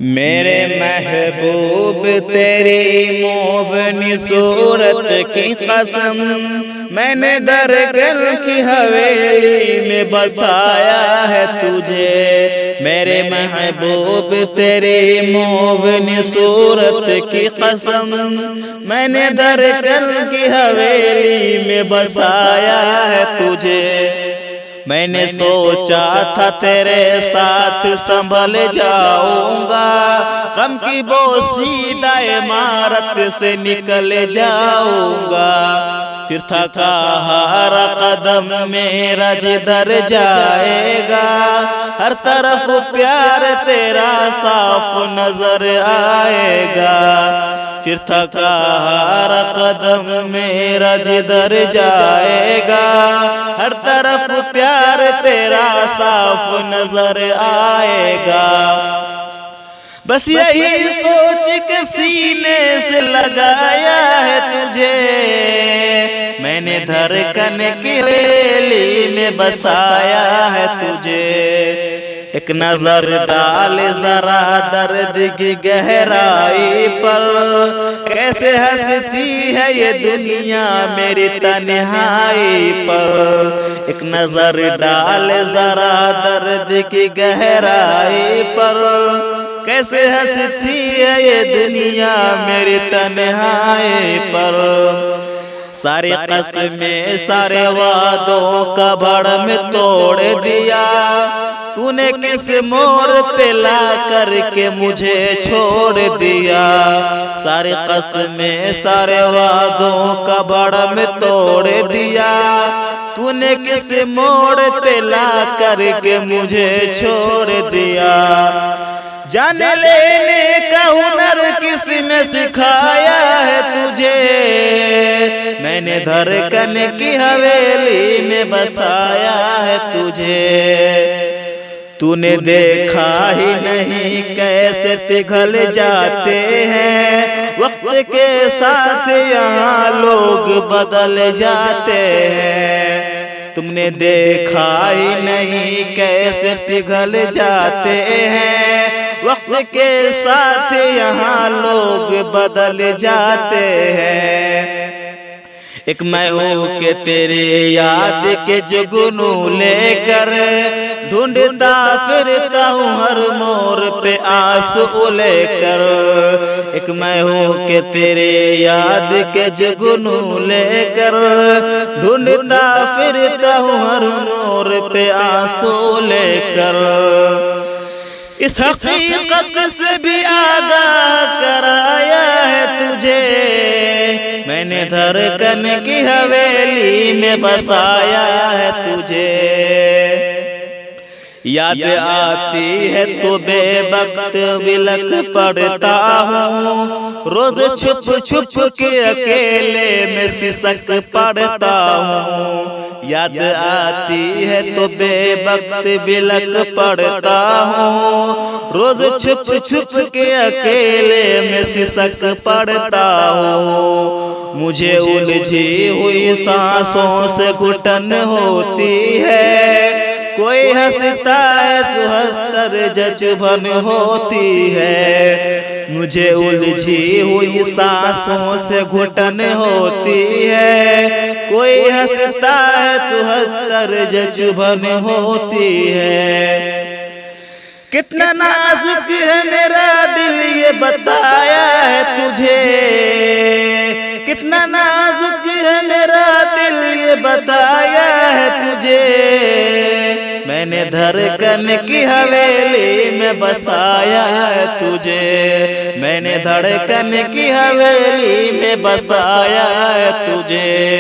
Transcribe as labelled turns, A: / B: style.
A: میرے محبوب تیری موبنی صورت کی قسم میں نے درگل کی حویلی میں بسایا ہے تجھے۔ میرے محبوب تیری موبنی صورت کی قسم میں نے درگل کی حویلی میں بسایا ہے تجھے۔ میں نے سوچا تھا تیرے ساتھ سنبھل جاؤں گا، غم کی بوسیدہ عمارت سے نکل جاؤں گا، پھر تھکا ہارا قدم میرا جدھر جائے گا، ہر طرف پیار تیرا صاف نظر آئے گا، پھر تھکا ہارا قدم میرا جدھر جائے گا، ہر طرف پیار تیرا صاف نظر آئے گا۔ بس یہی سوچ کے سینے سے لگایا ہے تجھے، میں نے دھڑکن کی حویلی میں بسایا ہے تجھے۔ ایک نظر ڈال ذرا درد کی گہرائی پر، کیسے ہنستی ہے یہ دنیا میری تنہائی پر۔ ایک نظر ڈال ذرا درد کی گہرائی پر، کیسے ہنستی ہے یہ دنیا میری تنہائی پر۔ سارے قسمیں سارے وعدوں کا بڑ میں توڑ دیا، تو نے کس مور پہ لا کر کے مجھے چھوڑ دیا۔ سارے قسمیں سارے وعدوں کا بڑ میں توڑ دیا، تو نے کس موڑ پہ لا کر کے مجھے چھوڑ دیا۔ جان لینے کا ہنر کس نے سکھایا ہے تجھے، میں نے دھڑکن کی حویلی میں بسایا ہے تجھے۔ تو نے دیکھا ہی نہیں کیسے پگھل جاتے ہیں، وقت کے ساتھ یہاں لوگ بدل جاتے ہیں۔ تم نے دیکھا ہی نہیں کیسے پگھل جاتے ہیں، وقت کے ساتھ یہاں لوگ بدل جاتے ہیں۔ ایک میں ہوں کہ تیری یاد کے جگنو لے کر ڈھونڈتا پھرتا ہوں ہر موڑ پہ آنسو لے کر۔ ایک میں ہوں کہ تیری یاد کے جگنو لے کر ڈھونڈتا پھرتا ہوں ہر موڑ پہ آنسو لے کر۔ اس حقیقت سے بھی آگاہ کرایا ہے تجھے، میں نے دھڑکن کی حویلی میں بسایا ہے تجھے۔ یاد آتی ہے تو بے وقت بلک پڑتا ہوں، روز چھپ چھپ کے اکیلے میں سسک پڑتا ہوں۔ یاد آتی ہے تو بے وقت بلک پڑتا ہوں، روز چھپ چھپ کے اکیلے میں سسک پڑتا ہوں۔ مجھے الجھی ہوئی سانسوں سے گھٹن ہوتی ہے، کوئی ہنستا ہے تو ہنسر جذبن ہوتی ہے۔ مجھے الجھی ہوئی سانسوں سے گھٹن ہوتی ہے، کوئی ہنستا ہے تو ہنسر جذبن ہوتی ہے۔ کتنا نازک ہے میرا دل یہ بتایا ہے تجھے، کتنا نازک ہے میرا دل یہ بتایا ہے تجھے۔ میں نے دھڑکن کی حویلی میں بسایا ہے تجھے، میں نے دھڑکن کی حویلی میں بسایا ہے تجھے۔